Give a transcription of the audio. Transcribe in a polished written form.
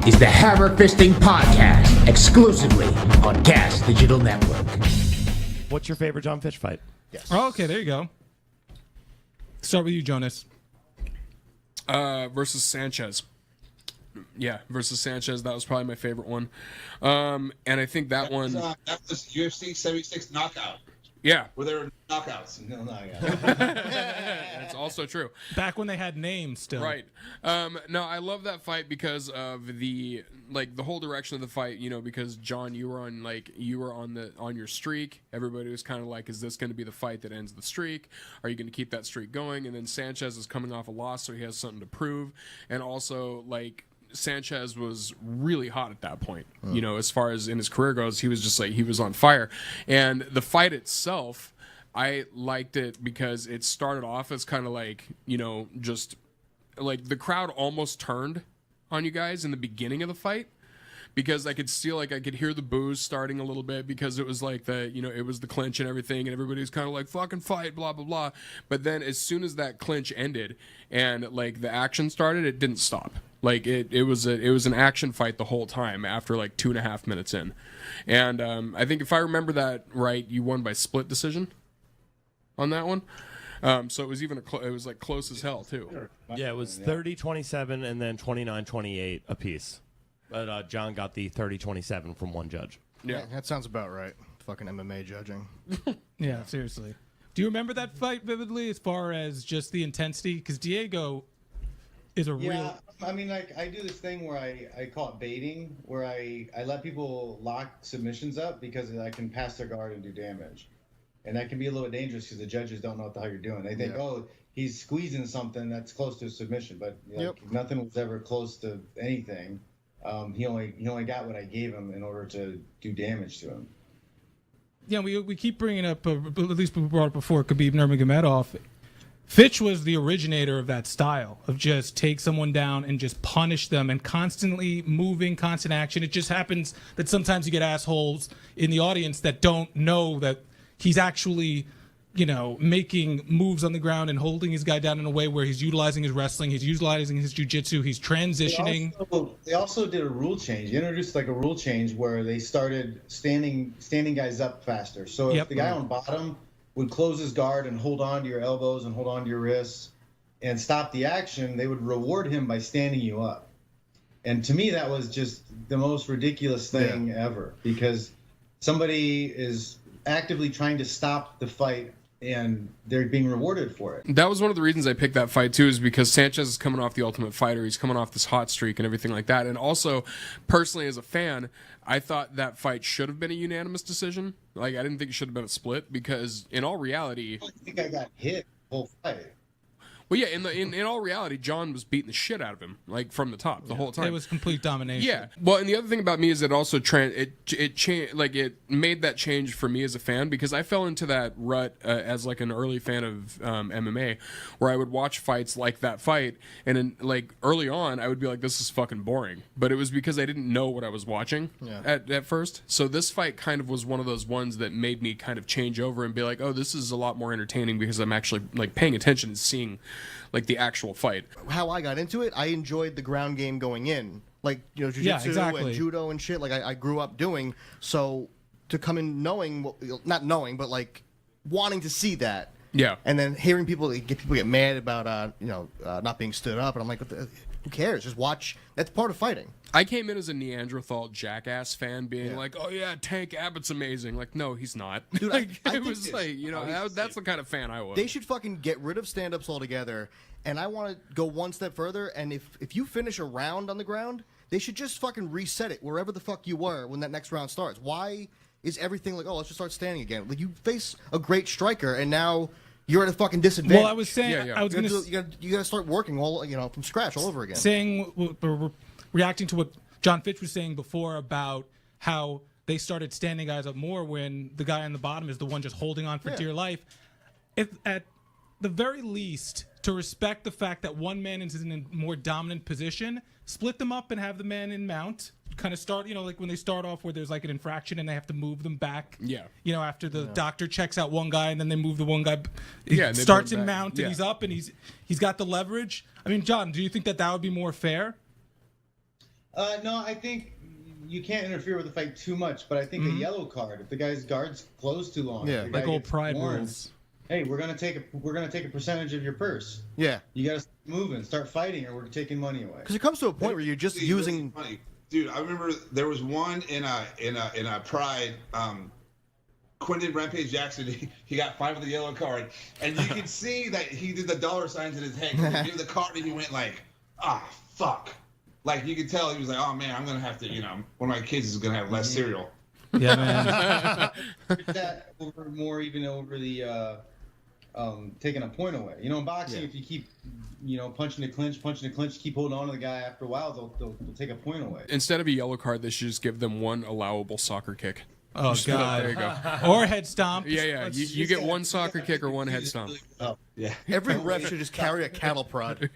is the Hammerfisting Podcast, exclusively on Gas Digital Network. What's your favorite Jon Fitch fight? Yes. Oh, okay, there you go. Start with you, Jonas. Versus Sanchez. Yeah, versus Sanchez. That was probably my favorite one. And I think that one... that was UFC 76 knockout. Yeah. Where there were knockouts. No, That's also true. Back when they had names still. Right. No, I love that fight because of the whole direction of the fight, because Jon, you were on your streak. Everybody was kind of like, is this going to be the fight that ends the streak? Are you going to keep that streak going? And then Sanchez is coming off a loss, so he has something to prove. And also, Sanchez was really hot at that point. As far as in his career goes, he was just he was on fire. And the fight itself, I liked it because it started off as kind of just the crowd almost turned on you guys in the beginning of the fight, because I could feel I could hear the boos starting a little bit, because it was it was the clinch and everything, and everybody was kind of fucking fight, blah blah blah. But then as soon as that clinch ended and the action started, it didn't stop. It was an action fight the whole time after 2.5 minutes in. And I think if I remember that right, you won by split decision on that one. So it was close as hell too. Yeah, it was 30-27 and then 29-28 apiece. But Jon got the 30-27 from one judge. Yeah, that sounds about right. Fucking MMA judging. Yeah, seriously. Do you remember that fight vividly as far as just the intensity? Because Diego is real... I mean, I do this thing where I call it baiting, where I let people lock submissions up because I can pass their guard and do damage. And that can be a little dangerous because the judges don't know what the hell you're doing. They think, oh, he's squeezing something that's close to a submission. But nothing was ever close to anything. He only got what I gave him in order to do damage to him. Yeah, we keep bringing up, at least we brought it before, Khabib Nurmagomedov. Fitch was the originator of that style of just take someone down and just punish them and constantly moving, constant action. It just happens that sometimes you get assholes in the audience that don't know that he's actually, making moves on the ground and holding his guy down in a way where he's utilizing his wrestling, he's utilizing his jiu-jitsu, he's transitioning. They also did a rule change. They introduced a rule change where they started standing guys up faster. So if the guy on bottom would close his guard and hold on to your elbows and hold on to your wrists and stop the action, they would reward him by standing you up. And to me, that was just the most ridiculous thing ever, because somebody is actively trying to stop the fight and they're being rewarded for it. That was one of the reasons I picked that fight too, is because Sanchez is coming off the Ultimate Fighter. He's coming off this hot streak and everything like that. And also, personally as a fan, I thought that fight should have been a unanimous decision. I didn't think it should have been a split, because in all reality... I think I got hit the whole fight. Well, yeah, in all reality, Jon was beating the shit out of him, from the top the whole time. It was complete domination. Yeah. Well, and the other thing about me is it also it made that change for me as a fan, because I fell into that rut as an early fan of MMA, where I would watch fights like that fight, and then early on I would be like, this is fucking boring. But it was because I didn't know what I was watching at first. So this fight kind of was one of those ones that made me kind of change over and be like, oh, this is a lot more entertaining because I'm actually paying attention and seeing the actual fight. How I got into it, I enjoyed the ground game going in. Jiu-jitsu and judo and shit, I grew up doing. So to come in knowing, not knowing, but wanting to see that. Yeah. And then hearing people get mad about, not being stood up. And I'm like, who cares? Just watch. That's part of fighting. I came in as a Neanderthal Jackass fan, being oh yeah, Tank Abbott's amazing. No, he's not. Dude, it was that's the kind of fan I was. They should fucking get rid of stand-ups altogether. And I want to go one step further. And if you finish a round on the ground, they should just fucking reset it wherever the fuck you were when that next round starts. Why is everything let's just start standing again? You face a great striker, and now you're at a fucking disadvantage. Well, I was saying, I was going to... You got to start working from scratch all over again. Reacting to what Jon Fitch was saying before about how they started standing guys up more when the guy on the bottom is the one just holding on for dear life. If at the very least, to respect the fact that one man is in a more dominant position, split them up and have the man in mount. Kind of start, when they start off where there's an infraction and they have to move them back. Yeah. After the doctor checks out one guy and then they move the one guy. He starts in mount and he's up and he's got the leverage. I mean, Jon, do you think that would be more fair? No, I think you can't interfere with the fight too much, but I think a yellow card, if the guy's guard's closed too long, Yeah. if the guy Like old gets pride warned, rules. Hey, we're gonna take a percentage of your purse. Yeah. You gotta start moving, start fighting, or we're taking money away. Because it comes to a point where you're just Really using. funny. Dude, I remember there was one in a Pride. Quentin Rampage Jackson, he got fined with a yellow card, and you could see that he did the dollar signs in his head. He gave the card, and he went like, fuck. Like, you could tell he was like, oh, man, I'm going to have to, one of my kids is going to have less cereal. Yeah, man. That even over the taking a point away. In boxing, if you keep, punching the clinch, keep holding on to the guy, after a while, they'll take a point away. Instead of a yellow card, they should just give them one allowable soccer kick. Oh, God. There you go. Or head stomp. Yeah. You get one soccer kick or one head stomp. Yeah. Every ref should just carry a cattle prod.